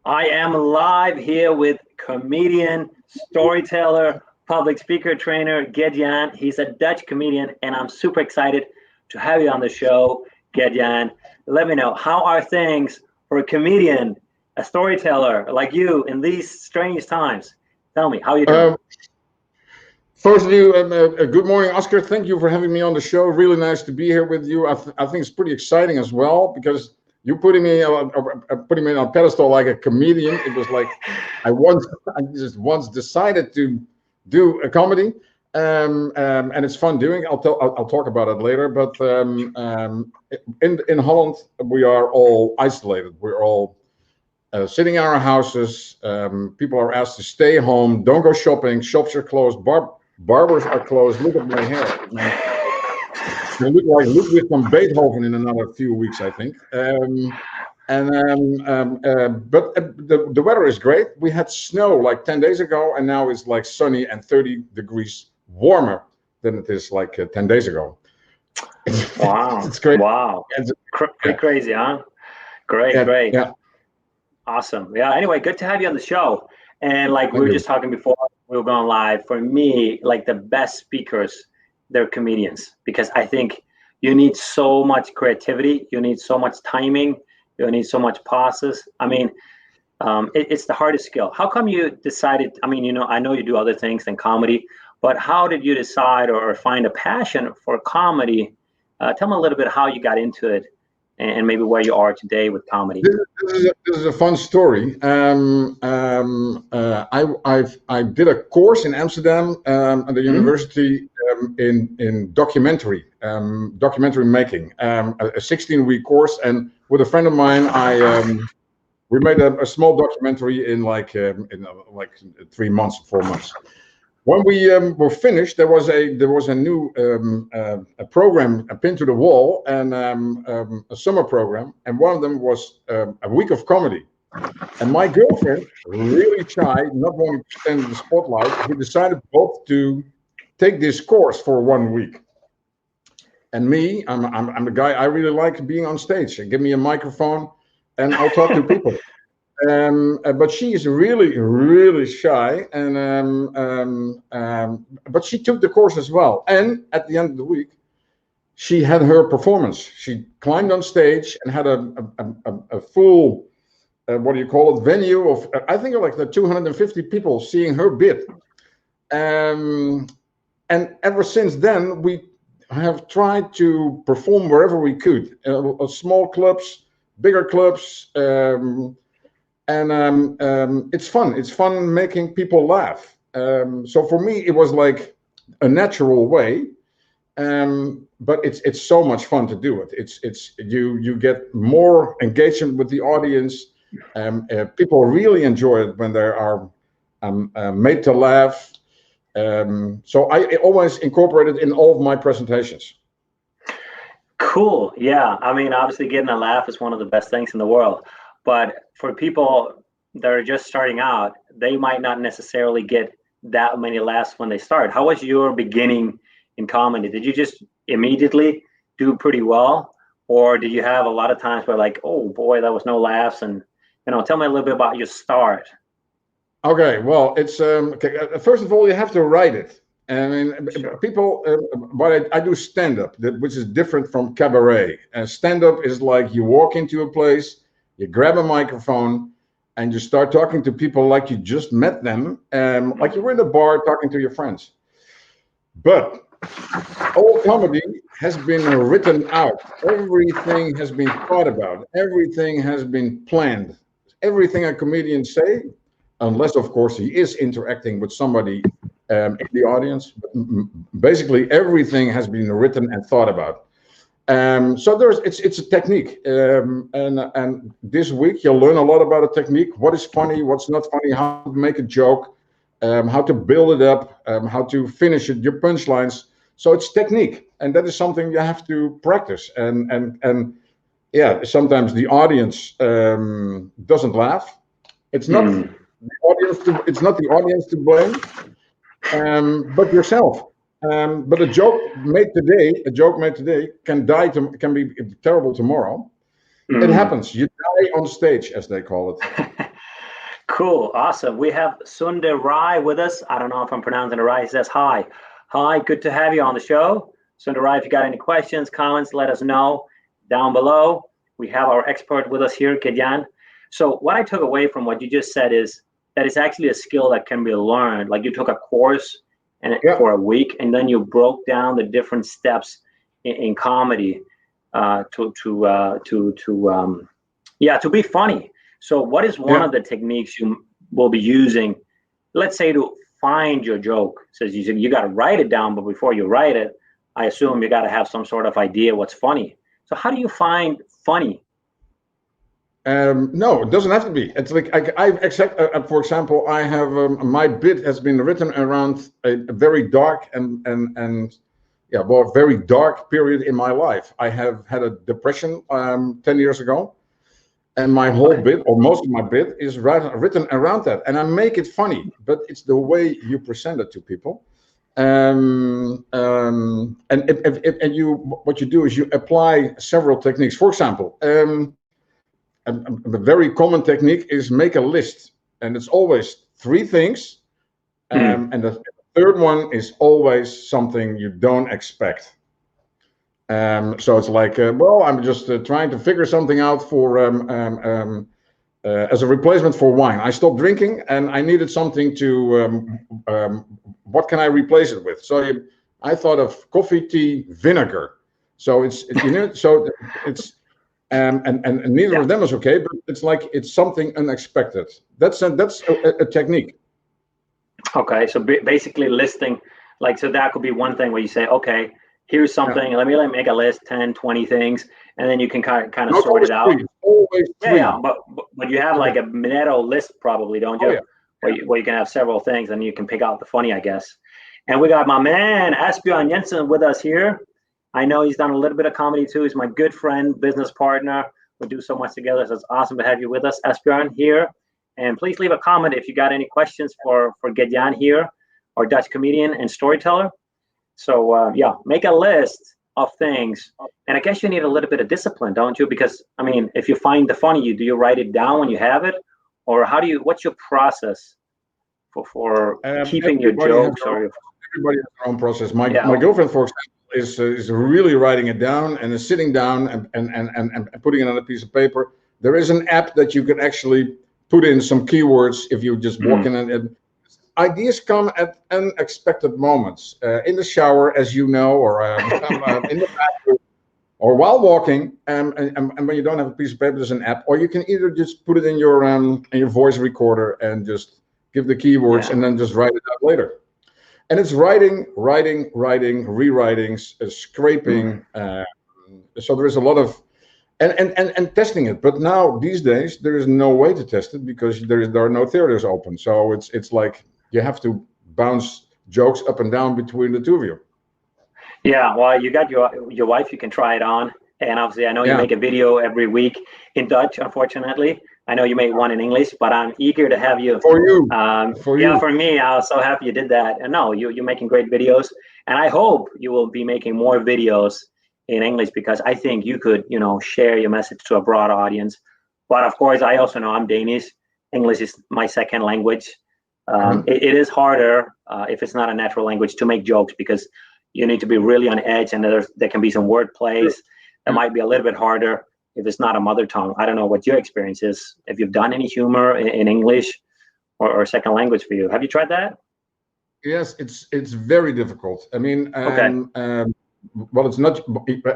I am live here with comedian, storyteller, public speaker trainer, Gert-Jan. He's a Dutch comedian, and I'm super excited to have you on the show, Gert-Jan. Let me know, how are things for a comedian, a storyteller like you in these strange times? Tell me, how are you doing? Um, Firstly, good morning, Asger. Thank you for having me on the show. Really nice to be here with you. I think it's pretty exciting as well because you putting me on a pedestal like a comedian. It was like I just once decided to do a comedy, and it's fun doing. I'll talk about it later. But in Holland, we are all isolated. We're all sitting in our houses. People are asked to stay home. Don't go shopping. Shops are closed. Barbers are closed. Look at my hair. I look like Ludwig van Beethoven in another few weeks, I think. But the weather is great. We had snow like 10 days ago, and now it's like sunny and 30 degrees warmer than it is like 10 days ago. Wow. It's great. Wow. Yeah. Crazy, huh? Great, Yeah, great. yeah. Awesome. Yeah. Anyway, good to have you on the show. And like we Thank were you. just talking before we were going live, for me, like the best speakers, they're comedians because I think you need so much creativity, you need so much timing, you need so much pauses. I mean, it's the hardest skill. How come you decided? I mean, I know you do other things than comedy, but how did you decide or find a passion for comedy? Tell me a little bit how you got into it and maybe where you are today with comedy. This is a fun story. I did a course in Amsterdam at the Mhm. university in documentary making, a 16-week course. And with a friend of mine, we made a small documentary in like 3 months, 4 months. When we were finished, there was a new a program, a pin to the wall, and a summer program, and one of them was a week of comedy. And my girlfriend, really shy, not wanting to stand in the spotlight, we decided both to take this course for 1 week. And me, I'm a guy. I really like being on stage. Give me a microphone, and I'll talk to people. But she is really, really shy, and but she took the course as well. And at the end of the week, she had her performance. She climbed on stage and had a full, what do you call it, venue of I think like the 250 people seeing her bit. Um, and ever since then, we have tried to perform wherever we could, small clubs, bigger clubs. And it's fun. It's fun making people laugh. So for me, it was like a natural way, but it's so much fun to do it. It's you get more engagement with the audience. People really enjoy it when they are made to laugh. So I always incorporate it in all of my presentations. Cool. Yeah. I mean, obviously, getting a laugh is one of the best things in the world. But for people that are just starting out, they might not necessarily get that many laughs when they start. How was your beginning in comedy? Did you just immediately do pretty well? Or did you have a lot of times where, like, oh boy, that was no laughs? And, tell me a little bit about your start. Okay, well, it's okay, first of all, you have to write it. I mean, Sure. people. But I do stand up, which is different from cabaret. Stand up is like you walk into a place, you grab a microphone, and you start talking to people like you just met them, like you were in a bar talking to your friends. But all comedy has been written out. Everything has been thought about. Everything has been planned. Everything a comedian say, unless of course he is interacting with somebody in the audience. But basically, everything has been written and thought about. So it's a technique, and this week you'll learn a lot about a technique. What is funny? What's not funny? How to make a joke? How to build it up? How to finish it? Your punchlines. So it's technique, and that is something you have to practice. And yeah, sometimes the audience doesn't laugh. It's not Hmm. the audience the audience to blame, but yourself. But a joke made today can be terrible tomorrow. It Hmm. happens. You die on stage, as they call it. Cool, awesome. We have Sundar Rai with us. I don't know if I'm pronouncing it right. He says hi. Hi, good to have you on the show. Sundar Rai, if you got any questions, comments, let us know down below. We have our expert with us here, Gert-Jan. So what I took away from what you just said is that it's actually a skill that can be learned. Like you took a course and for a week, and then you broke down the different steps in comedy to be funny. So what is one of the techniques you will be using, let's say, to find your joke? Says you got to write it down, but before you write it, I assume you got to have some sort of idea what's funny. So how do you find funny? No, it doesn't have to be. It's like for example, I have my bit has been written around a very dark and very dark period in my life. I have had a depression 10 years ago. And my whole bit, or most of my bit, is written around that, and I make it funny. But it's the way you present it to people, and what you do is you apply several techniques. For example, a very common technique is make a list, and it's always 3 things, and the third one is always something you don't expect. So it's like, well, I'm just trying to figure something out for as a replacement for wine. I stopped drinking and I needed something to, what can I replace it with? So I thought of coffee, tea, vinegar. So it's and neither of them is okay, but it's like it's something unexpected. That's a technique. Okay, so basically listing, like, so that could be one thing where you say, okay, here's something, let me make a list, 10, 20 things, and then you can kind of sort it out. Always 3. Yeah, but you have like a Minetto list probably, don't you? Where you can have several things and you can pick out the funny, I guess. And we got my man, Asger Jensen, with us here. I know he's done a little bit of comedy too. He's my good friend, business partner. We do so much together, so it's awesome to have you with us, Asbjørn, here. And please leave a comment if you got any questions for Gert-Jan here, our Dutch comedian and storyteller. So make a list of things, and I guess you need a little bit of discipline, don't you? Because I mean, if you find the funny, do you write it down when you have it, or what's your process for keeping your jokes? Everybody has their own process. My girlfriend, for example, is really writing it down and is sitting down and putting it on a piece of paper. There is an app that you can actually put in some keywords if you just walk in and ideas come at unexpected moments, in the shower, as you know, or in the bathroom, or while walking. And when you don't have a piece of paper, there's an app, or you can either just put it in your voice recorder and just give the keywords and then just write it out later. And it's writing, rewriting, scraping. So there is a lot of and testing it. But now these days there is no way to test it because there are no theaters open. So it's like you have to bounce jokes up and down between the two of you. Yeah, well, you got your wife. You can try it on, and obviously, I know you make a video every week in Dutch. Unfortunately, I know you made one in English, but I'm eager to have you. For you. For me, I was so happy you did that. And no, you're making great videos, and I hope you will be making more videos in English because I think you could, share your message to a broad audience. But of course, I also know I'm Danish. English is my second language. It is harder if it's not a natural language to make jokes because you need to be really on edge, and there can be some word plays that might be a little bit harder if it's not a mother tongue. I don't know what your experience is. If you've done any humor in English or second language for you, have you tried that? Yes, it's very difficult. I mean, well, it's not.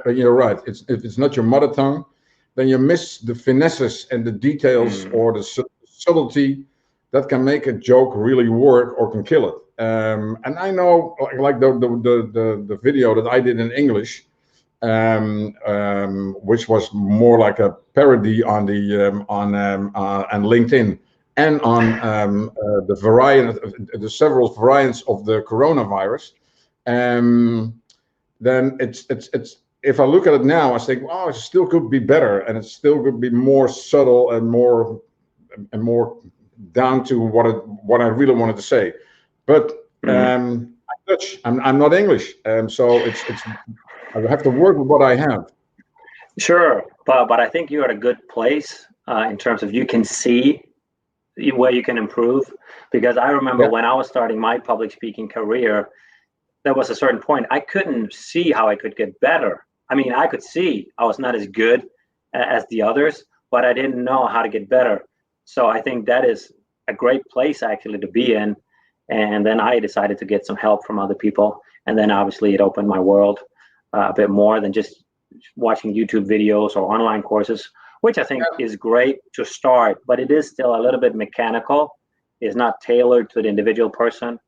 You're right. If it's not your mother tongue, then you miss the finesses and the details or the subtlety that can make a joke really work or can kill it. And I know, like the video that I did in English, which was more like a parody on the on LinkedIn and on the several variants of the coronavirus. Then it's if I look at it now, I think, wow, it still could be better, and it still could be more subtle and more down to what I really wanted to say. But I'm Dutch. I'm not English, so it's I have to work with what I have. Sure, but I think you're at a good place in terms of you can see where you can improve. Because I remember when I was starting my public speaking career, there was a certain point I couldn't see how I could get better. I mean, I could see I was not as good as the others, but I didn't know how to get better. So I think that is a great place actually to be in. And then I decided to get some help from other people. And then obviously it opened my world a bit more than just watching YouTube videos or online courses, which I think is great to start, but it is still a little bit mechanical. It's not tailored to the individual person.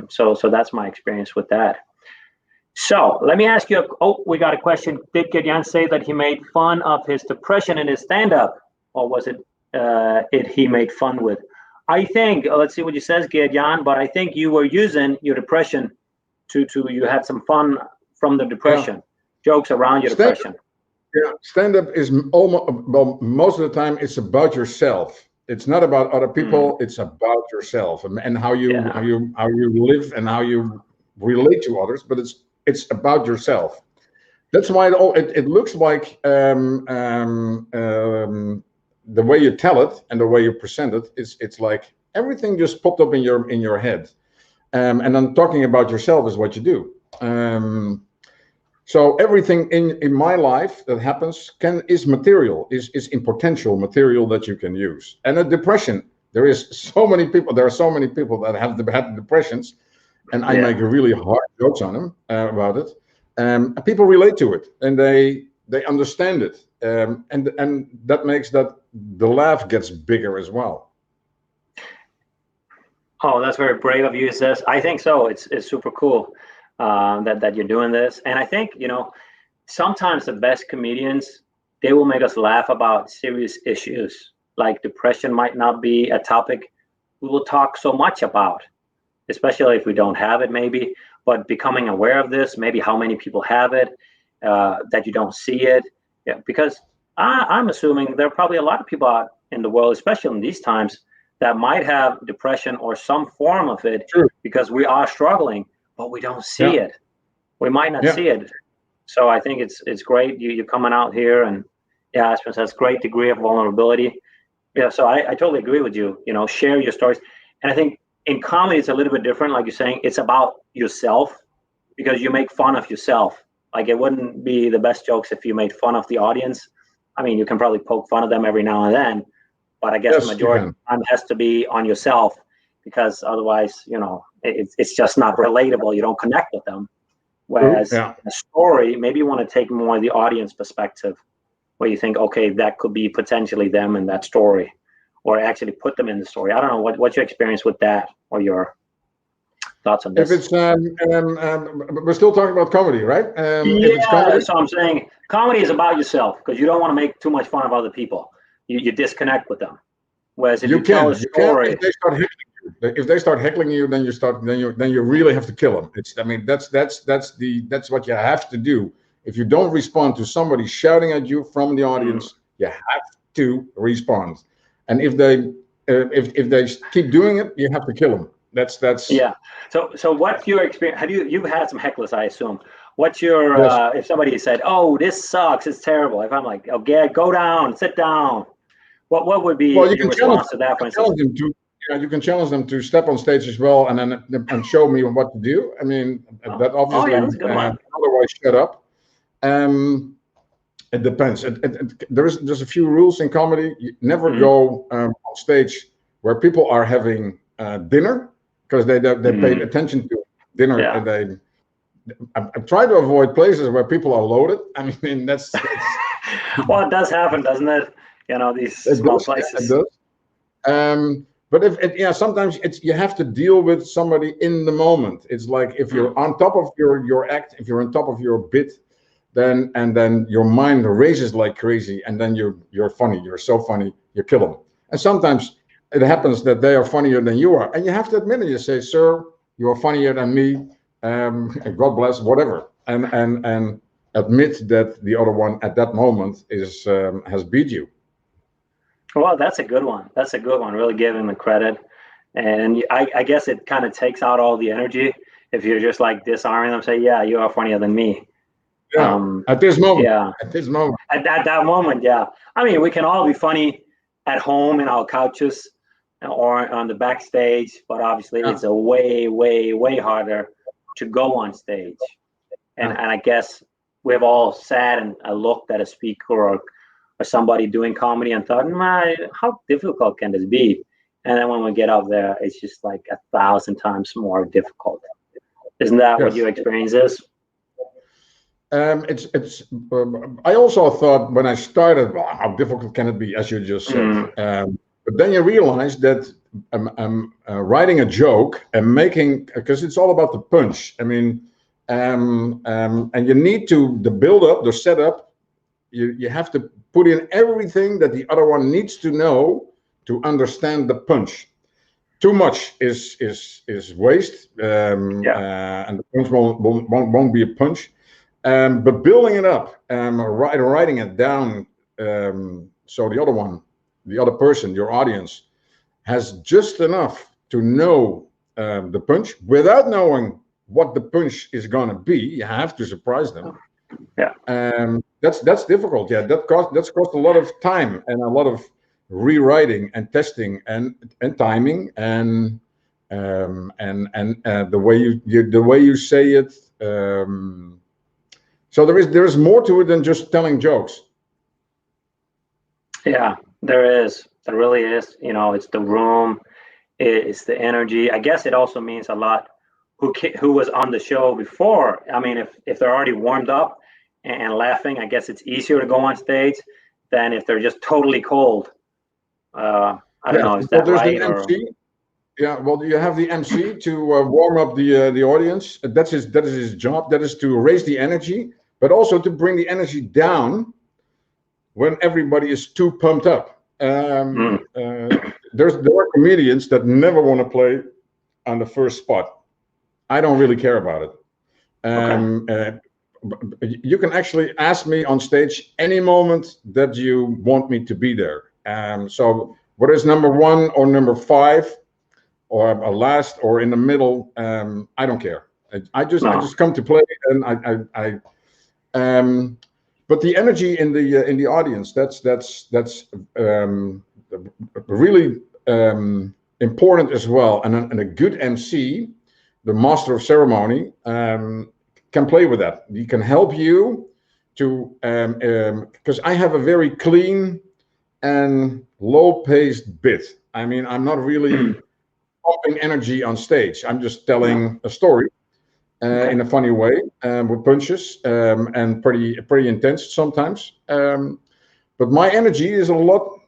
So that's my experience with that. So let me ask you, we got a question. Did Gert-Jan say that he made fun of his depression in his stand-up, or was it he made fun with? I think, let's see what he says, Gert-Jan, but I think you were using your depression to you had some fun from the depression, jokes around your depression. Yeah, stand-up is almost, well, most of the time it's about yourself. It's not about other people. It's about yourself and how you live and how you relate to others. But it's about yourself. That's why it looks like the way you tell it and the way you present it. It's like everything just popped up in your head, and then talking about yourself is what you do. So everything in my life that happens is material, is in potential material that you can use. And a depression, there are so many people that have had depressions, and I make really hard jokes on them about it. And people relate to it, and they understand it, and that makes that the laugh gets bigger as well. Oh, that's very brave of you, says. I think so. It's super cool. That you're doing this. And I think, sometimes the best comedians, they will make us laugh about serious issues. Like depression might not be a topic we will talk so much about, especially if we don't have it maybe, but becoming aware of this, maybe how many people have it, that you don't see it. Yeah, because I'm assuming there are probably a lot of people out in the world, especially in these times, that might have depression or some form of it. True. Because we are struggling, but we don't see it. We might not see it. So I think it's great you coming out here, and Aspen has great degree of vulnerability. Yeah, so I totally agree with you. Share your stories. And I think in comedy it's a little bit different. Like you're saying, it's about yourself, because you make fun of yourself. Like it wouldn't be the best jokes if you made fun of the audience. I mean, you can probably poke fun of them every now and then, but I guess the majority of the time has to be on yourself, because otherwise, it's just not relatable. You don't connect with them. Whereas a story, maybe you want to take more of the audience perspective, where you think, okay, that could be potentially them in that story, or actually put them in the story. I don't know what's your experience with that, or your thoughts on this. If it's we're still talking about comedy, right? If it's comedy, so I'm saying comedy is about yourself, because you don't want to make too much fun of other people. You disconnect with them. Whereas if you tell a story, if they start heckling you, then you really have to kill them. That's what you have to do. If you don't respond to somebody shouting at you from the audience, you have to respond. And if they keep doing it, you have to kill them. That's So what's your experience? You've had some hecklers, I assume. What's your if somebody said, "Oh, this sucks, it's terrible," if I'm like, "Okay, go down, sit down," what would be your response to that? For instance, you can challenge them to step on stage as well, and show me what to do. I mean, that obviously. That's a good one. Otherwise, shut up. It depends. There's a few rules in comedy. You never go on stage where people are having dinner, because they paid attention to dinner, and I try to avoid places where people are loaded. I mean, that's well, it does happen, doesn't it? These small places. It does. But sometimes you have to deal with somebody in the moment. It's like if you're on top of your act, if you're on top of your bit, then your mind races like crazy, and then you're funny. You're so funny, you kill them. And sometimes it happens that they are funnier than you are, and you have to admit it. You say, "Sir, you are funnier than me. God bless," whatever, and admit that the other one at that moment has beat you. Well, that's a good one. That's a good one. Really give him the credit. And I guess it kind of takes out all the energy if you're just like disarming them, say, "Yeah, you are funnier than me." Yeah. At this moment. Yeah. At this moment. At that moment, yeah. I mean, we can all be funny at home in our couches, or on the backstage, but obviously Yeah. it's a way harder to go on stage. And I guess we've all sat and looked at a speaker or somebody doing comedy and thought, how difficult can this be? And then when we get up there, it's just like 1,000 times more difficult. Isn't that what your experience is? It's. I also thought when I started, well, how difficult can it be, as you just said. But then you realize that writing a joke and making, because it's all about the punch. I mean, and you need to the build up, the setup. You have to put in everything that the other one needs to know to understand the punch. Too much is waste, and the punch won't be a punch. But building it up, writing it down, so the other person, your audience, has just enough to know the punch without knowing what the punch is going to be. You have to surprise them. That's difficult. Yeah, that's cost a lot of time and a lot of rewriting and testing and timing and the way you say it. So there is more to it than just telling jokes. Yeah, there is. There really is. It's the room, it's the energy. I guess it also means a lot who was on the show before. I mean, if they're already warmed up and laughing, I guess it's easier to go on stage than if they're just totally cold. I don't know. Is that right? The MC. Yeah, well, you have the MC to warm up the audience. That is his job. That is to raise the energy, but also to bring the energy down when everybody is too pumped up. There are comedians that never want to play on the first spot. I don't really care about it. You can actually ask me on stage any moment that you want me to be there. So whether it's number 1 or number 5, or a last or in the middle, I don't care. I just come to play, and but the energy in the audience, that's really important as well. And a good MC, the master of ceremony, can play with that. He can help you to, because I have a very clean and low-paced bit. I mean, I'm not really pumping energy on stage. I'm just telling a story in a funny way, with punches, and pretty intense sometimes. But my energy is a lot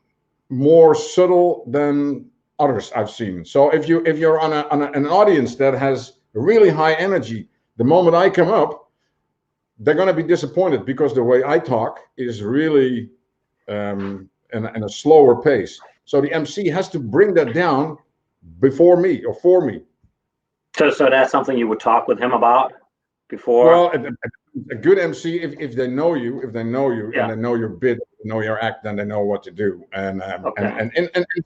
more subtle than others I've seen. So if you're on an audience that has really high energy, the moment I come up, they're going to be disappointed because the way I talk is really in a slower pace. So the MC has to bring that down before me or for me. So that's something you would talk with him about before? Well, a good MC, if they know you, and they know your bit, know your act, then they know what to do. And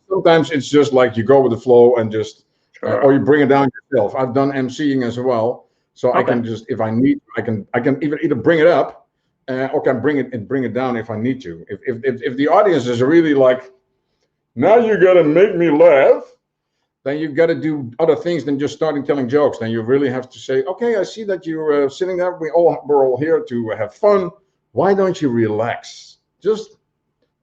sometimes it's just like you go with the flow and just, or you bring it down yourself. I've done MCing as well, so I can just, if I need, I can either bring it up, or can bring it down if I need to. If the audience is really like, now you gotta make me laugh, then you've got to do other things than just starting telling jokes. Then you really have to say, okay, I see that you're sitting there. We're all here to have fun. Why don't you relax? Just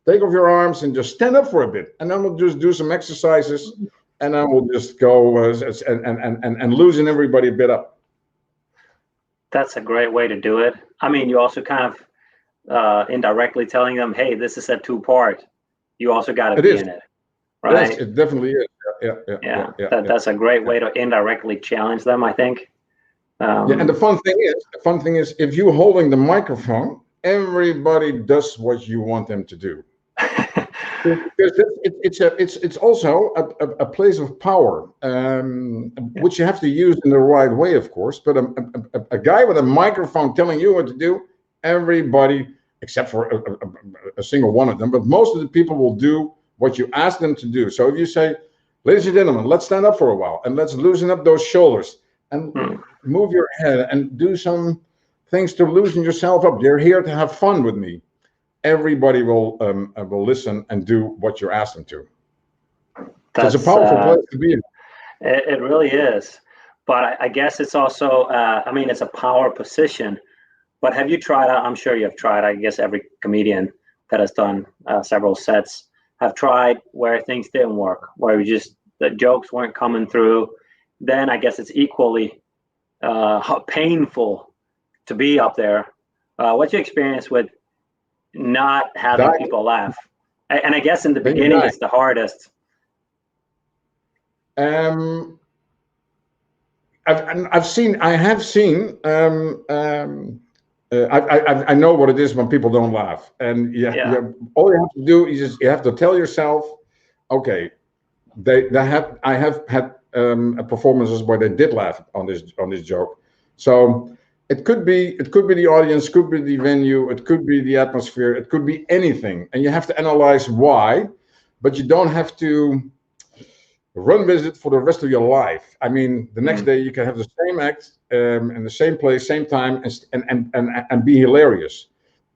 take off your arms and just stand up for a bit. And then we'll just do some exercises. And then we'll just go and loosen everybody a bit up. That's a great way to do it. I mean, you also kind of indirectly telling them, hey, this is a 2-part. You also got to be in it. Right? Yes, it definitely is. That's a great way to indirectly challenge them, I think. And the fun thing is, if you're holding the microphone, everybody does what you want them to do. It's also a place of power, which you have to use in the right way, of course. But a guy with a microphone telling you what to do, everybody, except for a single one of them, but most of the people will do what you ask them to do. So if you say, ladies and gentlemen, let's stand up for a while and let's loosen up those shoulders and move your head and do some things to loosen yourself up. You're here to have fun with me. Everybody will listen and do what you ask them to. It's a powerful place to be in. It really is. But I guess it's also, I mean, it's a power position. But have you tried, I'm sure you have tried, I guess every comedian that has done several sets have tried where things didn't work, where the jokes weren't coming through. Then I guess it's equally painful to be up there. What's your experience with not having people laugh? And I guess in the beginning, it's the hardest. I have seen. I know what it is when people don't laugh, and all you have to do is you have to tell yourself, okay, I have had performances where they did laugh on this joke. So it could be the audience, could be the venue, it could be the atmosphere, it could be anything, and you have to analyze why, but you don't have to run with it for the rest of your life. I mean, the next day you can have the same act in the same place, same time, and be hilarious.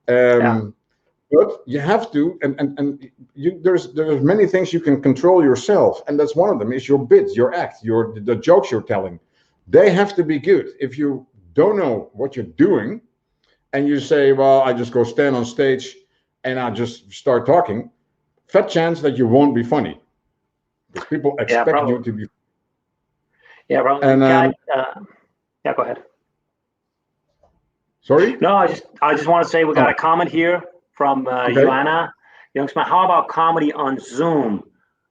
But you have to, there's many things you can control yourself, and that's one of them is your bits, your act, the jokes you're telling. They have to be good. If you don't know what you're doing, and you say, "Well, I just go stand on stage and I just start talking," fat chance that you won't be funny. Because people expect you to be. Yeah, probably. And go ahead. Sorry? No, I just want to say we got a comment here from Joanna Youngsma. How about comedy on Zoom?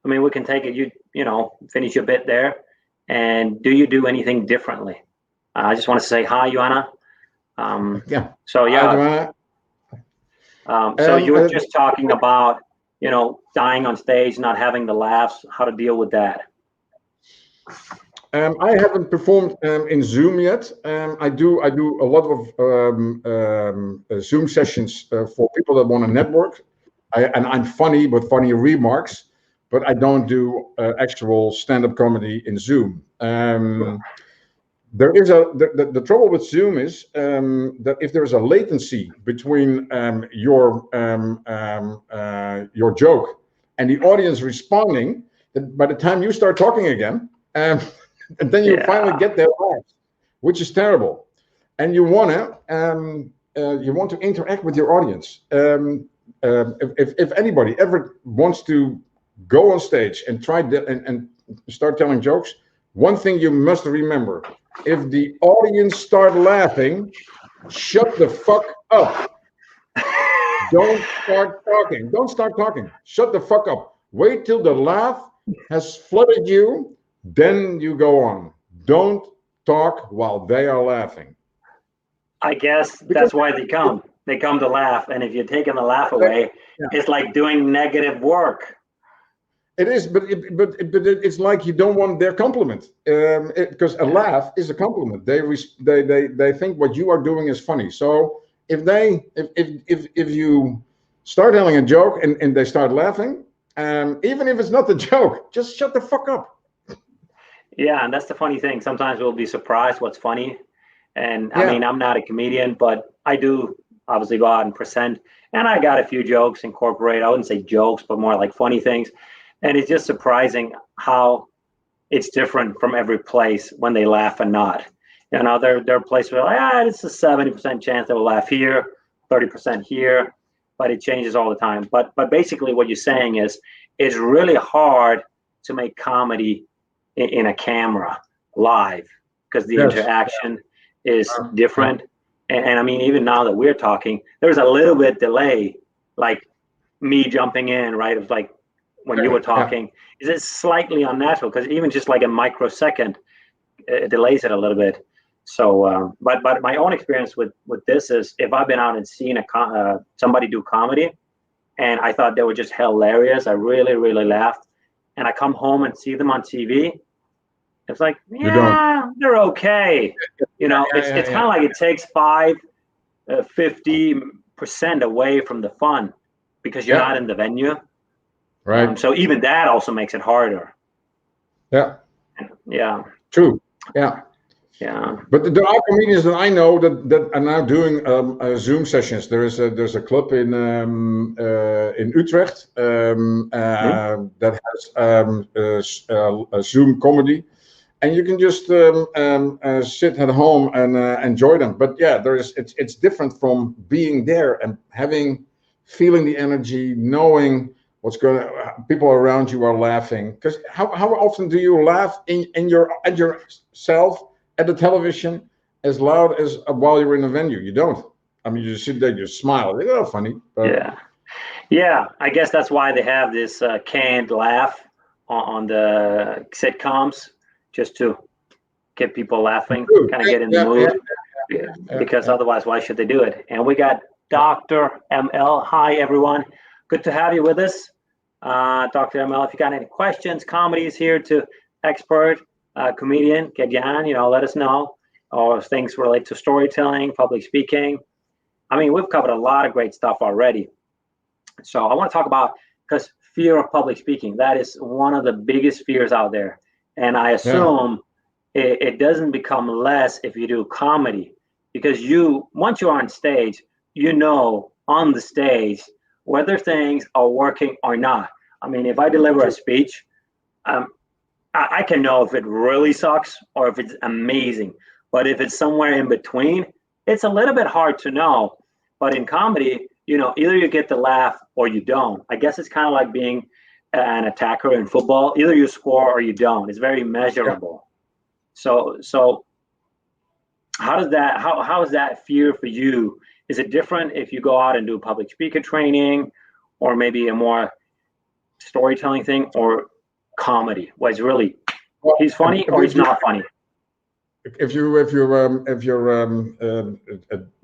I mean, we can take it. You know, finish your bit there. And do you do anything differently? I just want to say hi, Joanna. So Hi, so you were just talking about, you know, dying on stage, not having the laughs, how to deal with that. I haven't performed in Zoom yet. I do a lot of Zoom sessions for people that want to network. And I'm funny with funny remarks, but I don't do actual stand-up comedy in Zoom. There is the trouble with Zoom is that if there's a latency between your joke and the audience responding, that by the time you start talking again, and then you finally get their laughs, which is terrible. And you want to interact with your audience. If anybody ever wants to go on stage and try and start telling jokes, one thing you must remember: if the audience start laughing, shut the fuck up. Don't start talking. Don't start talking. Shut the fuck up. Wait till the laugh has flooded you, then you go on. Don't talk while they are laughing. I guess that's why they come. They come to laugh, and if you're taking the laugh away, it's like doing negative work. It is, but it's like you don't want their compliment, because a laugh is a compliment. They think what you are doing is funny. So if you start telling a joke and they start laughing, even if it's not the joke, just shut the fuck up. Yeah, and that's the funny thing. Sometimes we'll be surprised what's funny. And I mean, I'm not a comedian, but I do obviously go out and present. And I got a few jokes incorporated. I wouldn't say jokes, but more like funny things. And it's just surprising how it's different from every place when they laugh and not. You know, there are places where like, it's a 70% chance they will laugh here, 30% here, but it changes all the time. But basically what you're saying is it's really hard to make comedy in a camera live because the interaction is different. And I mean, even now that we're talking, there's a little bit delay, like me jumping in, right? It's like when you were talking, is it slightly unnatural? Because even just like a microsecond, it delays it a little bit. So, but my own experience with this is if I've been out and seen somebody do comedy, and I thought they were just hilarious, I really, really laughed, and I come home and see them on TV, it's like, they're okay. You know, it's kind of like it takes 50% away from the fun because you're not in the venue. Right. So even that also makes it harder. Yeah. Yeah. True. Yeah. Yeah. But there are comedians that I know that are now doing Zoom sessions. There's a club in Utrecht that has a Zoom comedy, and you can just sit at home and enjoy them. But yeah, it's different from being there and feeling the energy, knowing what's going. People around you are laughing. Because how often do you laugh at yourself at the television as loud as while you're in a venue? You don't. I mean, you sit there, you smile. It's not funny. But Yeah. I guess that's why they have this canned laugh on the sitcoms, just to get people laughing, kind of get in the mood. Because otherwise, why should they do it? And we got Dr. ML. Hi, everyone. Good to have you with us. Dr. ML, if you got any questions, comedy is here to expert comedian, Gert-Jan, let us know. Or things related to storytelling, public speaking. I mean, we've covered a lot of great stuff already. So I want to talk about, because fear of public speaking, that is one of the biggest fears out there. And I assume it doesn't become less if you do comedy, because once you're on stage, on the stage whether things are working or not. I mean, if I deliver a speech, I can know if it really sucks or if it's amazing. But if it's somewhere in between, it's a little bit hard to know. But in comedy, either you get the laugh or you don't. I guess it's kind of like being an attacker in football. Either you score or you don't. It's very measurable. So how is that fear for you? Is it different if you go out and do public speaker training, or maybe a more storytelling thing, or comedy? Was really he's funny or he's not funny? If you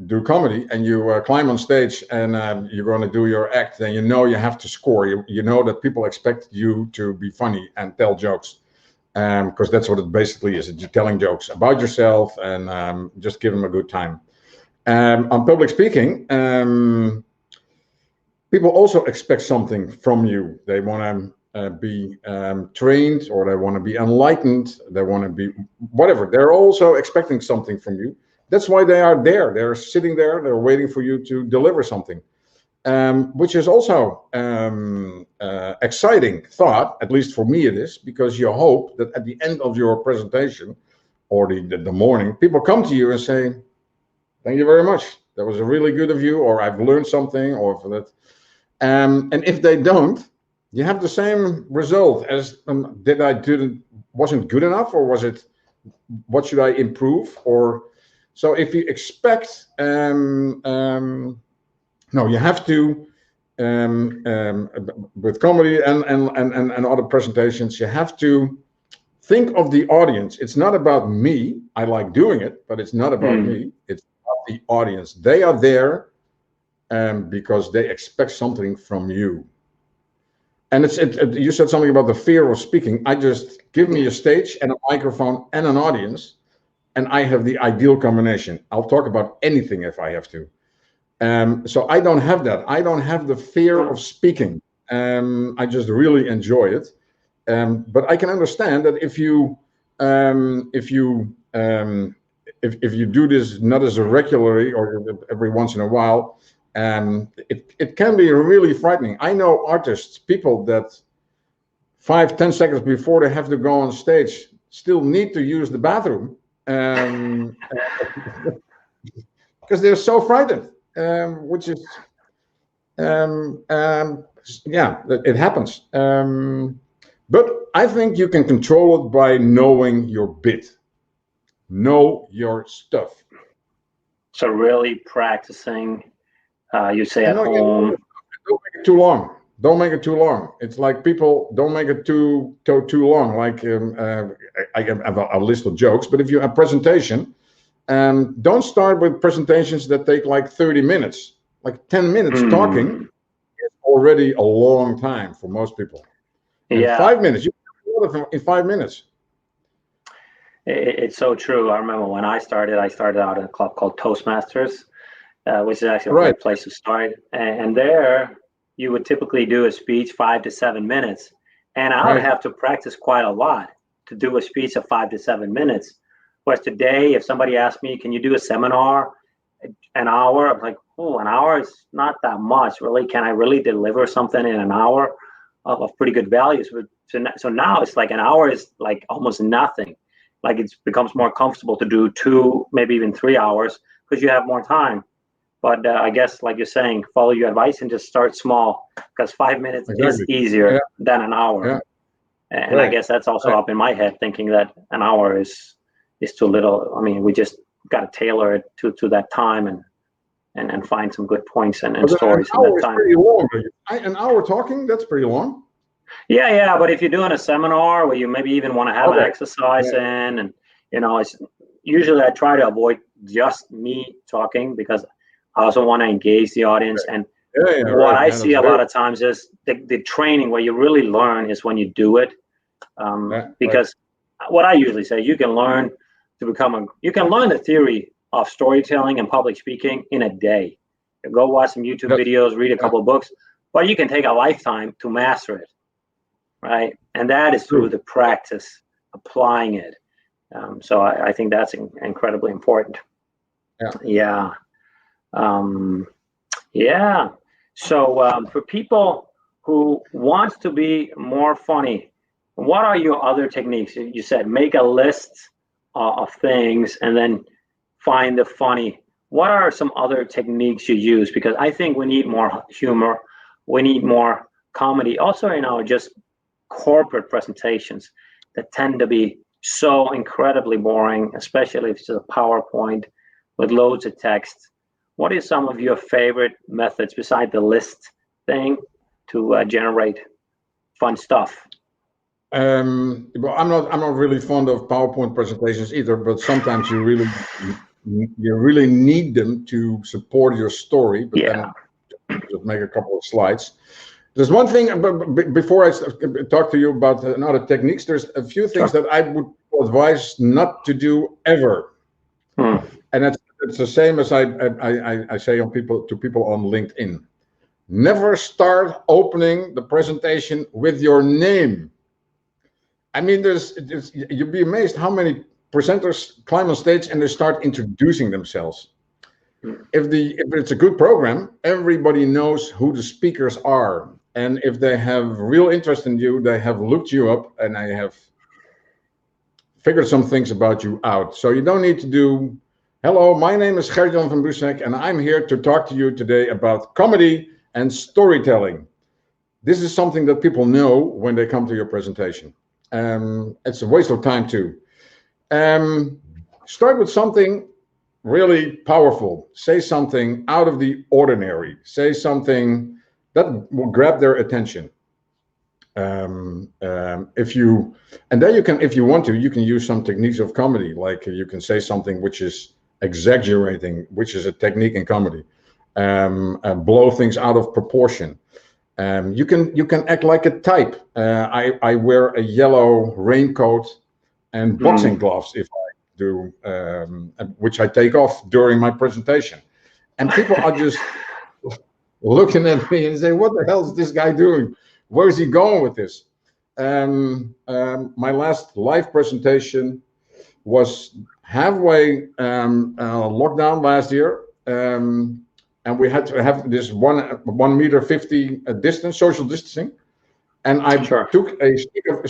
do comedy and you climb on stage and you're going to do your act, then you have to score. You know that people expect you to be funny and tell jokes, because that's what it basically is. It's telling jokes about yourself and just give them a good time. On public speaking, people also expect something from you. They want to be trained, or they want to be enlightened. They want to be whatever. They're also expecting something from you. That's why they are there. They're sitting there. They're waiting for you to deliver something, which is also exciting thought. At least for me, it is, because you hope that at the end of your presentation or the morning, people come to you and say, "Thank you very much. That was a really good of you," or "I've learned something," or for that. And if they don't, you have the same result as wasn't good enough, or was it, what should I improve? Or so if you expect, no, you have to, with comedy and other presentations, you have to think of the audience. It's not about me. I like doing it, but it's not about me. It's about the audience. They are there because they expect something from you. And you said something about the fear of speaking. I just give me a stage and a microphone and an audience, and I have the ideal combination. I'll talk about anything if I have to. So I don't have that. I don't have the fear of speaking. I just really enjoy it. But I can understand that if you do this not as a regularly or every once in a while, it can be really frightening. I know artists, people that 5-10 seconds before they have to go on stage still need to use the bathroom because they're so frightened, which is it happens. But I think you can control it by knowing your bit. Know your stuff. So really practicing, you say at home. Don't make it too long. Don't make it too long. It's like people don't make it too long. Like I have a list of jokes, but if you have a presentation, don't start with presentations that take like 30 minutes. Like 10 minutes talking is already a long time for most people. And 5 minutes, you can do it in 5 minutes. It's so true. I remember when I started out in a club called Toastmasters, which is actually a great place to start. And there you would typically do a speech 5 to 7 minutes. And I would have to practice quite a lot to do a speech of 5 to 7 minutes. Whereas today, if somebody asked me, can you do a seminar an hour? I'm like, oh, an hour is not that much, really. Can I really deliver something in an hour of pretty good value? So now it's like an hour is like almost nothing. Like it becomes more comfortable to do 2, maybe even 3 hours because you have more time. But I guess, like you're saying, follow your advice and just start small, because 5 minutes is easier than an hour. Yeah. And right. I guess that's also up in my head, thinking that an hour is too little. I mean, we just got to tailor it to that time and find some good points and stories in that time. Pretty long. An hour talking, that's pretty long. Yeah. But if you're doing a seminar where you maybe even want to have an exercise in, and it's usually I try to avoid just me talking, because I also want to engage the audience. And what I see a lot of times is the training where you really learn is when you do it. Because what I usually say, you can learn the theory of storytelling and public speaking in a day. You go watch some YouTube videos, read a couple of books, but you can take a lifetime to master it, right? And that is through the practice, applying it. So I think that's incredibly important. Yeah. So for people who want to be more funny, what are your other techniques? You said make a list of things and then find the funny. What are some other techniques you use? Because I think we need more humor. We need more comedy. Also, just corporate presentations that tend to be so incredibly boring, especially if it's a PowerPoint with loads of text. What is some of your favorite methods beside the list thing to generate fun stuff? Well, I'm not really fond of PowerPoint presentations either, but sometimes you really need them to support your story. But then just make a couple of slides. There's one thing before I talk to you about other techniques. There's a few things that I would advise not to do ever, and it's the same as I say to people on LinkedIn. Never start opening the presentation with your name. I mean, you'd be amazed how many presenters climb on stage and they start introducing themselves. If it's a good program, everybody knows who the speakers are, and if they have real interest in you, they have looked you up and they have figured some things about you out. So you don't need to do, hello, my name is Gert-Jan Van Buseck, and I'm here to talk to you today about comedy and storytelling. This is something that people know when they come to your presentation. It's a waste of time too. Start with something really powerful. Say something out of the ordinary. Say something that will grab their attention. If you want to, you can use some techniques of comedy. Like you can say something which is exaggerating, which is a technique in comedy. Blow things out of proportion. You can act like a type. I wear a yellow raincoat and boxing gloves if I do, which I take off during my presentation, and people are just looking at me and say, "What the hell is this guy doing? Where is he going with this?" My last live presentation was halfway lockdown last year. And we had to have this 1.50 meter distance, social distancing. And I took a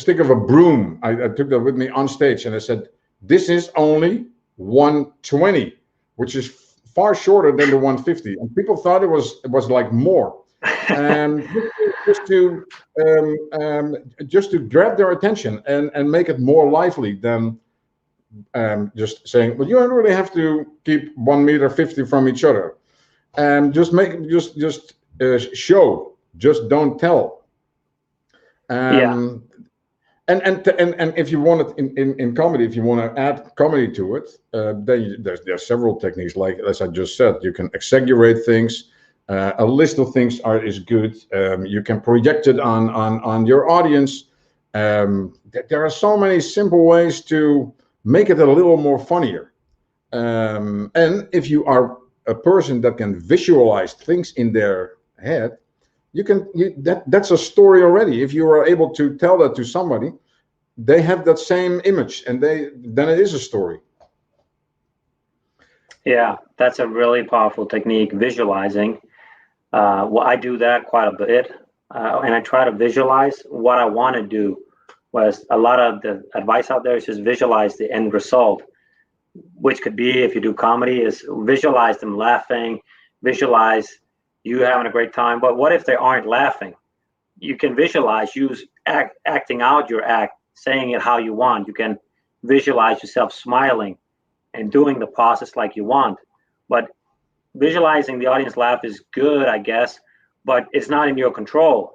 stick of a broom. I took that with me on stage, and I said, "This is only 120, which is far shorter than the 150." And people thought it was like more. Just to grab their attention and make it more lively than just saying, "Well, you don't really have to keep 1.50 meter from each other." Just show, just don't tell. And if you want it in comedy, if you want to add comedy to it, then there's several techniques. Like as I just said, you can exaggerate things. A list of things is good. You can project it on your audience. There are so many simple ways to make it a little more funnier. And if you are a person that can visualize things in their head, that's a story already. If you are able to tell that to somebody, they have that same image, and then it is a story. Yeah, that's a really powerful technique, visualizing. Well, I do that quite a bit, and I try to visualize what I want to do. Was a lot of the advice out there is just visualize the end result, which could be, if you do comedy, is visualize them laughing, visualize you having a great time. But what if they aren't laughing? You can visualize acting out your act, saying it how you want. You can visualize yourself smiling and doing the process like you want. But visualizing the audience laugh is good, I guess, but it's not in your control.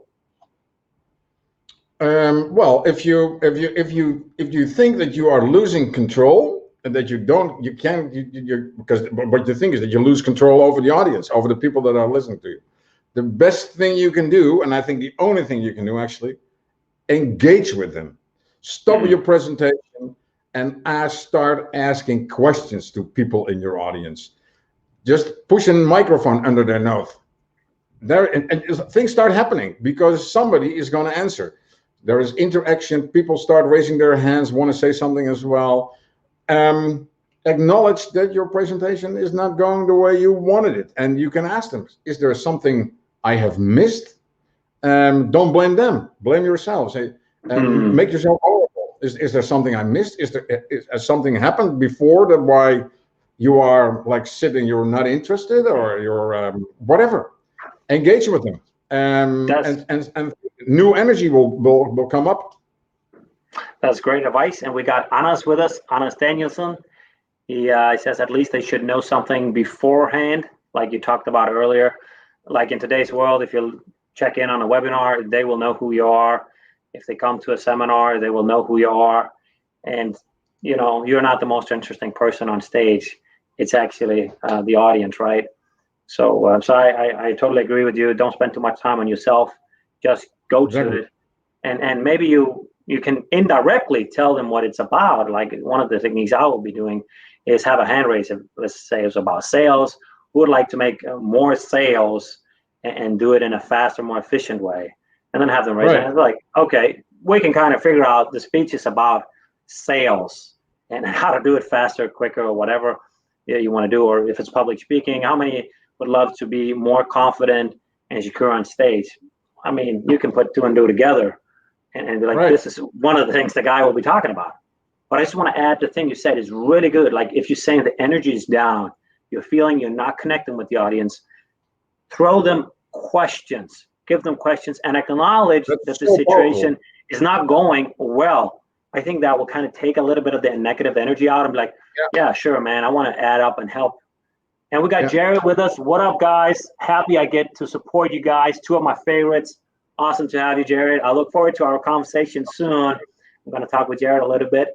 Well, if you think that you are losing control and that you can't, because what you think is that you lose control over the audience, over the people that are listening to you. The best thing you can do, and I think the only thing you can do actually, engage with them. Stop your presentation and start asking questions to people in your audience. Just push a microphone under their nose. And things start happening because somebody is going to answer. There is interaction. People start raising their hands, want to say something as well. Acknowledge that your presentation is not going the way you wanted it. And you can ask them, is there something I have missed? Don't blame them. Blame yourselves. Make yourself horrible. Is there something I missed? Has something happened before that why you are like sitting, you're not interested, or you're whatever? Engage with them. And new energy will come up. That's great advice. And we got Anas with us, Anas Danielson. He says at least they should know something beforehand, like you talked about earlier. Like in today's world, if you check in on a webinar, they will know who you are. If they come to a seminar, they will know who you are. And, you know, you're not the most interesting person on stage. It's actually the audience, right? So I totally agree with you. Don't spend too much time on yourself. Just go to it. And maybe you can indirectly tell them what it's about. Like one of the techniques I will be doing is have a hand raise. Let's say it's about sales. Who would like to make more sales and do it in a faster, more efficient way? And then have them raise their hands. Like, okay, we can kind of figure out the speech is about sales and how to do it faster, quicker, or whatever you want to do. Or if it's public speaking, how many would love to be more confident and secure on stage? I mean, you can put two and two together and be like, this is one of the things the guy will be talking about. But I just want to add the thing you said is really good. Like if you're saying the energy is down, you're feeling you're not connecting with the audience, throw them questions, give them questions, and acknowledge that the situation is not going well. I think that will kind of take a little bit of the negative energy out and be like, yeah, sure, man, I want to add up and help. And we got Jared with us. What up, guys? Happy I get to support you guys. Two of my favorites. Awesome to have you, Jared. I look forward to our conversation soon. I'm going to talk with Jared a little bit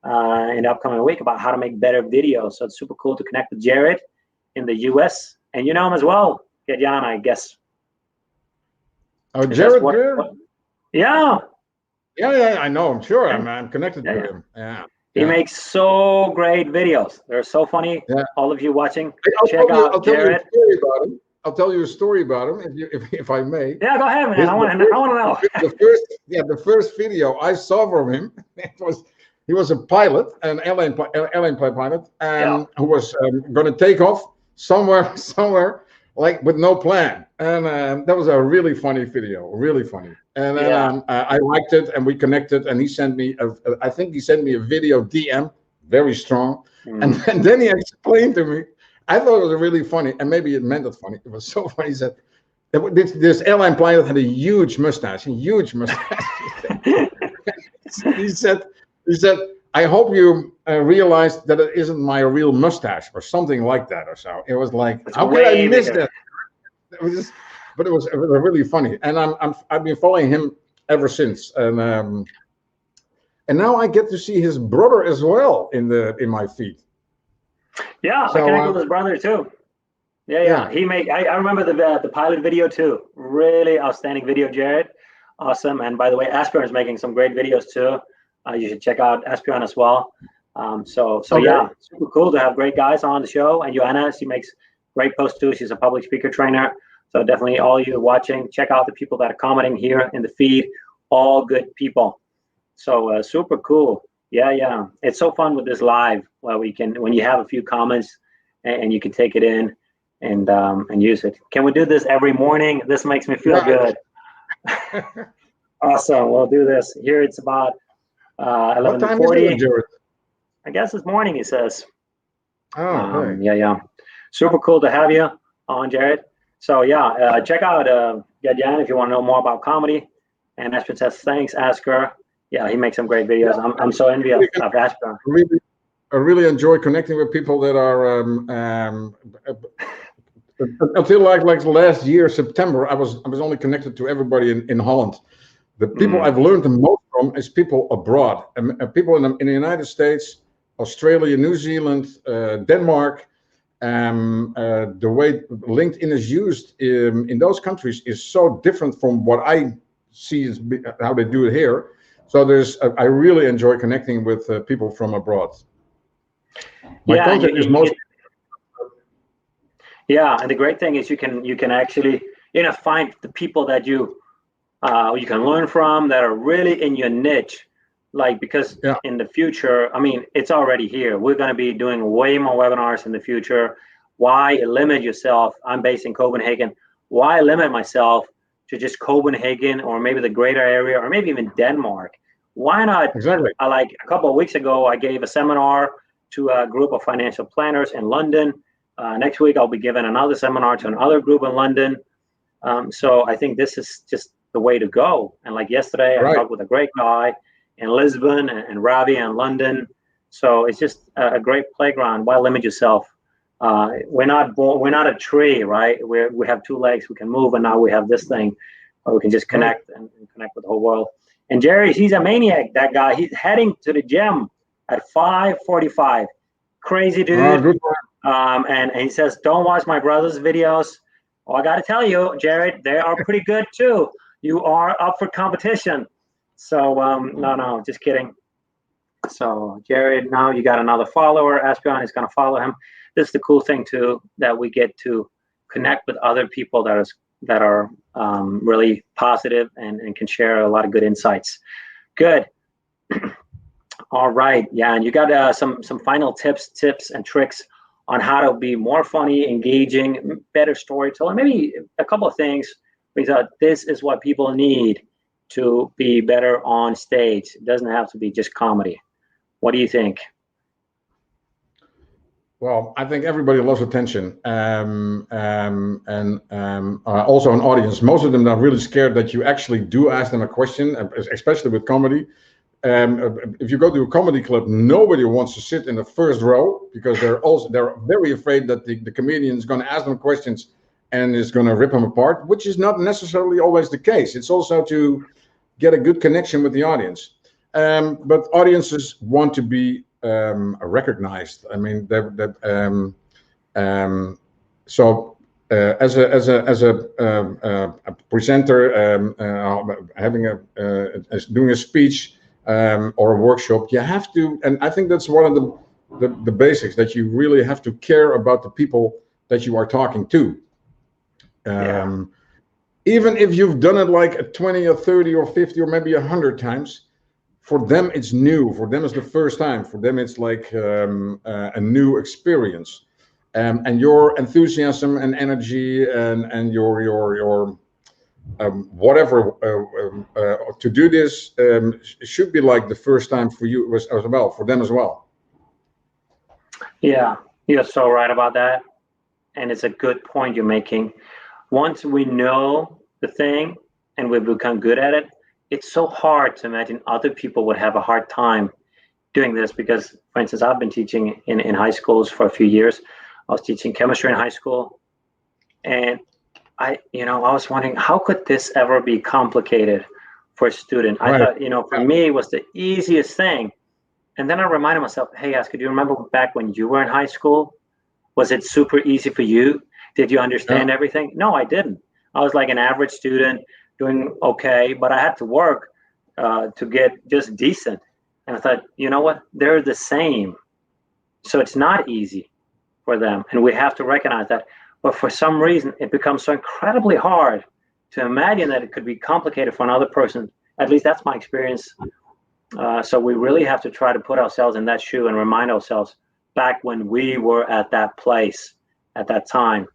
in the upcoming week about how to make better videos. So it's super cool to connect with Jared in the US. And you know him as well, Gert-Jan, I guess. Oh, Jared? Yeah. Yeah, I know him. Sure, I'm connected to him. Yeah. He makes so great videos. They're so funny. Yeah. All of you watching, check out Jared. I'll tell you a story about him, if I may. Yeah, go ahead, man. I want to know. The first video I saw from him, he was a pilot, an airline pilot, and who was going to take off somewhere, like with no plan. And that was a really funny video, really funny. And then I liked it, and we connected, and he sent me I think he sent me a video DM, very strong. And then he explained to me, I thought it was really funny, and maybe it meant it funny. It was so funny. He said, this airline pilot had a huge mustache. He said, I hope you realized that it isn't my real mustache, or something like that, or so. It was like, how could I miss that? It was just, but it was really funny, and I've been following him ever since, and now I get to see his brother as well in my feed. Yeah, so, I connect with his brother too. Yeah. He I remember the pilot video too. Really outstanding video, Jared. Awesome. And by the way, Asger is making some great videos too. You should check out Asger as well. So yeah, super cool to have great guys on the show. And Joanna, she makes great posts too. She's a public speaker trainer. So definitely all you watching, check out the people that are commenting here in the feed. All good people. So super cool. Yeah. It's so fun with this live where we can, when you have a few comments and you can take it in and use it. Can we do this every morning? This makes me feel good. Awesome. We'll do this. Here it's about 11:40. What time is it, Jared? I guess it's morning, he says. Oh, okay. Yeah. Super cool to have you on, Jared. So yeah, check out Gert-Jan if you want to know more about comedy. And Asger says, thanks, Asger. Yeah, he makes some great videos. I'm so envious of Asger. I really enjoy connecting with people that are until like last year, September, I was only connected to everybody in Holland. The people I've learned the most from is people abroad, people in the United States, Australia, New Zealand, Denmark. The way LinkedIn is used in those countries is so different from what I see is how they do it here. So I really enjoy connecting with people from abroad. My content is mostly. Yeah, and the great thing is you can actually find the people that you can learn from that are really in your niche. Like, because in the future, I mean, it's already here. We're going to be doing way more webinars in the future. Why limit yourself? I'm based in Copenhagen. Why limit myself to just Copenhagen or maybe the greater area or maybe even Denmark? Why not? Exactly. Like a couple of weeks ago, I gave a seminar to a group of financial planners in London. Next week, I'll be giving another seminar to another group in London. So I think this is just the way to go. And like yesterday, I talked with a great guy in Lisbon and Ravi in London. So it's just a great playground. Why limit yourself? We're not a tree, right? We have two legs, we can move, and now we have this thing where we can just connect and connect with the whole world. And Jerry, he's a maniac, that guy. He's heading to the gym at 5:45. Crazy dude. Good. And he says, don't watch my brother's videos. Well, I got to tell you, Jared, they are pretty good too. You are up for competition. So no, just kidding. So Jared, now you got another follower. Asbjørn is going to follow him. This is the cool thing too, that we get to connect with other people that are really positive and can share a lot of good insights. Good. All right. Yeah, and you got some final tips and tricks on how to be more funny, engaging, better storyteller. Maybe a couple of things. Because this is what people need to be better on stage. It doesn't have to be just comedy. What do you think? Well, I think everybody loves attention, also an audience. Most of them are really scared that you actually do ask them a question, especially with comedy. If you go to a comedy club, nobody wants to sit in the first row because they're very afraid that the comedian is going to ask them questions and is going to rip them apart, which is not necessarily always the case. It's also to get a good connection with the audience. But audiences want to be recognized. I mean, as a presenter, doing a speech or a workshop, you have to, and I think that's one of the basics, that you really have to care about the people that you are talking to. Even if you've done it like 20 or 30 or 50 or maybe 100 times, for them it's new. For them it's the first time. For them it's like a new experience. And your enthusiasm and energy and your whatever to do this should be like the first time for you as well, for them as well. Yeah, you're so right about that. And it's a good point you're making. Once we know the thing and we've become good at it, it's so hard to imagine other people would have a hard time doing this. Because, for instance, I've been teaching in high schools for a few years. I was teaching chemistry in high school, and I was wondering, how could this ever be complicated for a student? I thought, for me, it was the easiest thing. And then I reminded myself, hey, Asger, do you remember back when you were in high school? Was it super easy for you? Did you understand everything? No, I didn't. I was like an average student doing okay, but I had to work to get just decent. And I thought, you know what? They're the same. So it's not easy for them. And we have to recognize that. But for some reason, it becomes so incredibly hard to imagine that it could be complicated for another person. At least that's my experience. So we really have to try to put ourselves in that shoe and remind ourselves, back when we were at that place at that time.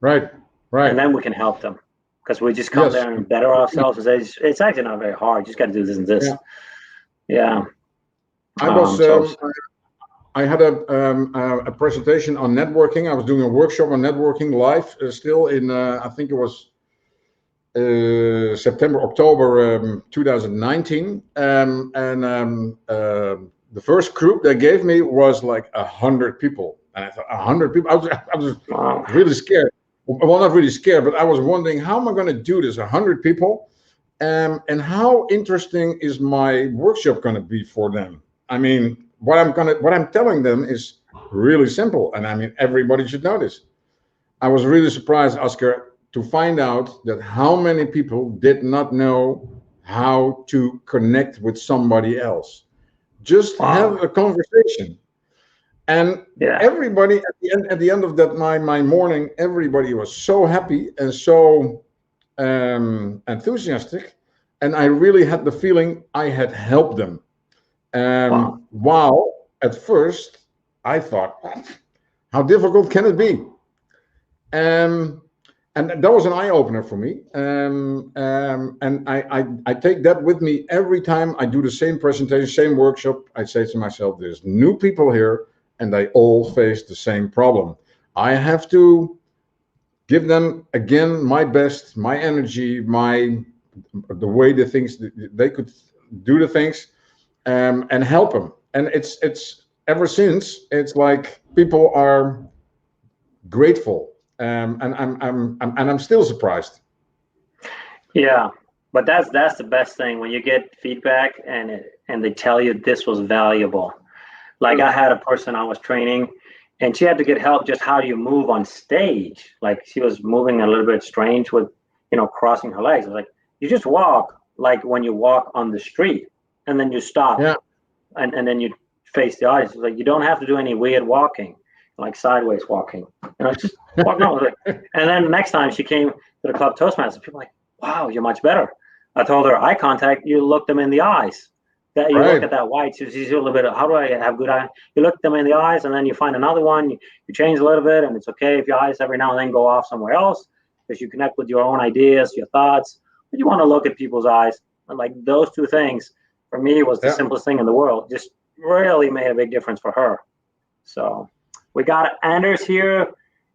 Right. And then we can help them, because we just come there and better ourselves and say, it's actually not very hard. You just got to do this and this. Yeah. I had a presentation on networking. I was doing a workshop on networking live still in, I think it was September, October 2019. The first group they gave me was like 100 people. And I thought, 100 people? I was really scared. Well, not really scared, but I was wondering, how am I going to do this? 100 people? And how interesting is my workshop going to be for them? I mean, what I'm telling them is really simple. And I mean, everybody should know this. I was really surprised, Asger, to find out that how many people did not know how to connect with somebody else. Just have a conversation. And everybody at the end of that my morning, everybody was so happy and so enthusiastic, and I really had the feeling I had helped them. While at first I thought, how difficult can it be? And that was an eye-opener for me. And I take that with me every time I do the same presentation, same workshop. I say to myself, there's new people here, and they all face the same problem. I have to give them, again, my best, my energy, the way the things they could do the things, and help them. And it's ever since, it's like people are grateful, and I'm still surprised. Yeah, but that's the best thing, when you get feedback and they tell you this was valuable. Like I had a person I was training, and she had to get help just how do you move on stage. Like she was moving a little bit strange with, crossing her legs. I was like, you just walk like when you walk on the street, and then you stop, and then you face the audience. Like you don't have to do any weird walking, like sideways walking. Just walk on. And then next time she came to the club Toastmasters, people were like, wow, you're much better. I told her, eye contact, you look them in the eyes. That you look at that white, so you see a little bit of, how do I have good eye? You look them in the eyes, and then you find another one, you change a little bit, and it's okay if your eyes every now and then go off somewhere else, because you connect with your own ideas, your thoughts, but you want to look at people's eyes. And like those two things, for me, was the simplest thing in the world. Just really made a big difference for her. So we got Anders here.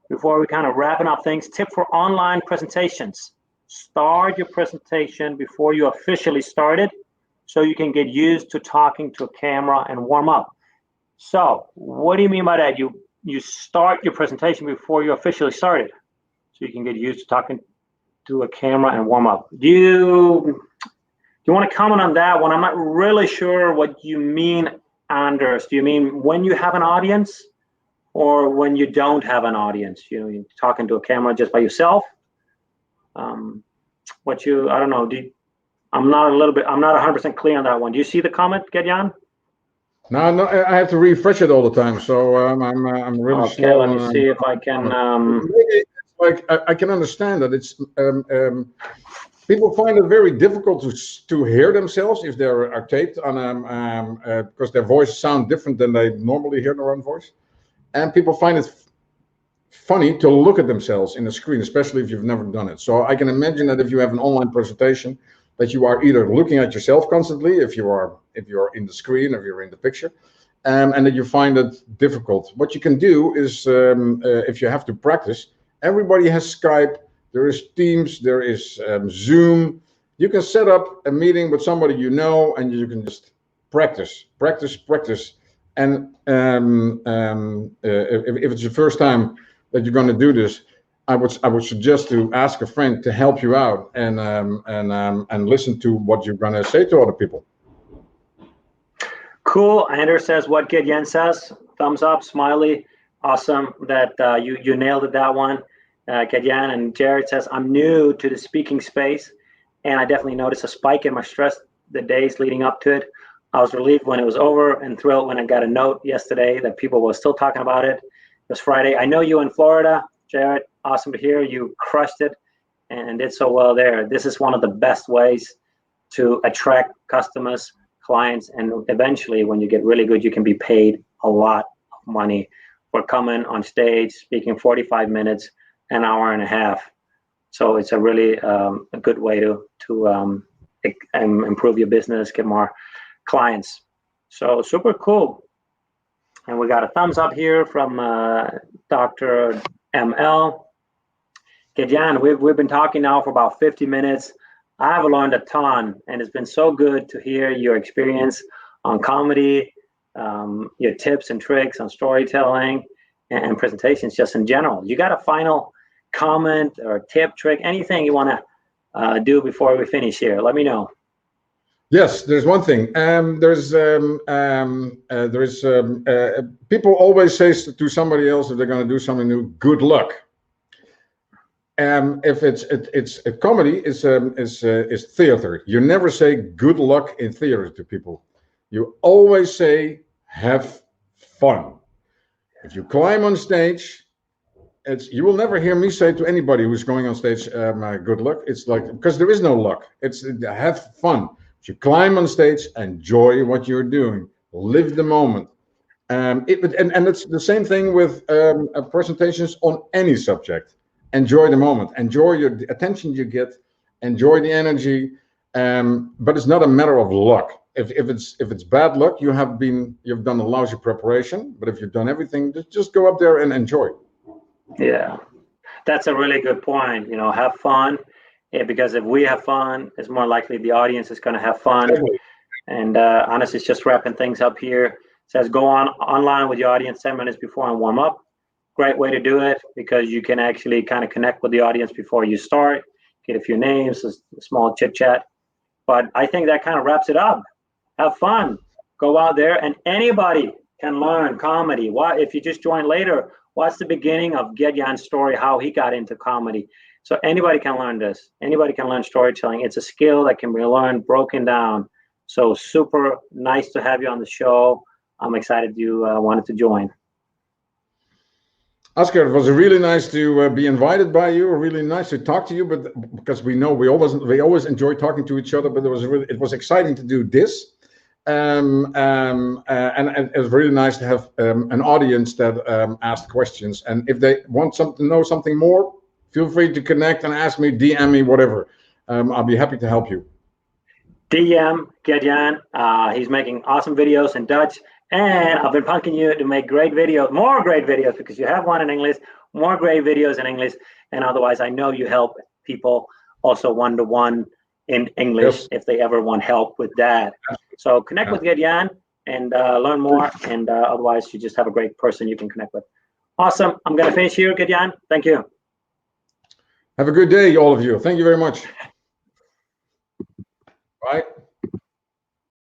Before we kind of wrapping up things, tip for online presentations. Start your presentation before you officially started, so you can get used to talking to a camera and warm up. So what do you mean by that? You start your presentation before you officially started, so you can get used to talking to a camera and warm up. Do you want to comment on that one? I'm not really sure what you mean, Anders. Do you mean when you have an audience, or when you don't have an audience? You're talking to a camera just by yourself? I don't know. I'm not 100% clear on that one. Do you see the comment, Gert-Jan? No, I have to refresh it all the time. So I'm really slow. Okay, let me see if I can. It's like I can understand that it's people find it very difficult to hear themselves if they are taped on because their voice sound different than they normally hear their own voice, and people find it funny to look at themselves in the screen, especially if you've never done it. So I can imagine that if you have an online presentation, that you are either looking at yourself constantly, if you're in the screen, if you're in the picture, and that you find it difficult. What you can do is, if you have to practice, everybody has Skype, there is Teams, there is Zoom. You can set up a meeting with somebody you know, and you can just practice. And if it's your first time that you're going to do this, I would suggest to ask a friend to help you out and listen to what you're going to say to other people. Cool. Anders says what Gert-Jan says. Thumbs up, smiley. Awesome that you nailed it, that one. Gert-Jan. And Jared says, I'm new to the speaking space, and I definitely noticed a spike in my stress the days leading up to it. I was relieved when it was over and thrilled when I got a note yesterday that people were still talking about it. It was Friday. I know you in Florida, Jared. Awesome to hear. You crushed it and did so well there. This is one of the best ways to attract customers, clients, and eventually when you get really good, you can be paid a lot of money for coming on stage, speaking 45 minutes, an hour and a half. So it's a really a good way to improve your business, get more clients. So super cool. And we got a thumbs up here from Dr. ML. Gert-Jan, we've been talking now for about 50 minutes. I've learned a ton, and it's been so good to hear your experience on comedy, your tips and tricks on storytelling and presentations just in general. You got a final comment or tip, trick, anything you want to do before we finish here? Let me know. Yes, there's one thing. People always say to somebody else if they're going to do something new, good luck. If it's a comedy, is theater. You never say good luck in theater to people. You always say have fun. If you climb on stage, you will never hear me say to anybody who's going on stage, good luck. It's like, because there is no luck. It's have fun. If you climb on stage, enjoy what you're doing. Live the moment. And it's the same thing with presentations on any subject. Enjoy the moment. Enjoy the attention you get. Enjoy the energy. But it's not a matter of luck. If it's bad luck, you've done a lousy preparation. But if you've done everything, just go up there and enjoy. Yeah, that's a really good point. You know, have fun. Yeah, because if we have fun, it's more likely the audience is going to have fun. Exactly. And honestly, it's just wrapping things up here. It says go online with your audience 10 minutes before and warm up. Great way to do it because you can actually kind of connect with the audience before you start, get a few names, a small chit chat. But I think that kind of wraps it up. Have fun. Go out there, and anybody can learn comedy. What if you just join later? What's the beginning of Gert-Jan's story, how he got into comedy? So anybody can learn this. Anybody can learn storytelling. It's a skill that can be learned, broken down. So super nice to have you on the show. I'm excited you wanted to join. Asger, it was really nice to be invited by you. Really nice to talk to you, but because we know we always enjoy talking to each other. But it was exciting to do this. And it was really nice to have an audience that asked questions. And if they want to know something more, feel free to connect and ask me, DM me, whatever. I'll be happy to help you. DM Gert-Jan. He's making awesome videos in Dutch. And I've been punking you to make great videos, more great videos, because you have one in English, more great videos in English. And otherwise, I know you help people also one-to-one in English, yes, if they ever want help with that. So connect with Gert-Jan and learn more. And otherwise, you just have a great person you can connect with. Awesome. I'm going to finish here, Gert-Jan. Thank you. Have a good day, all of you. Thank you very much. Bye.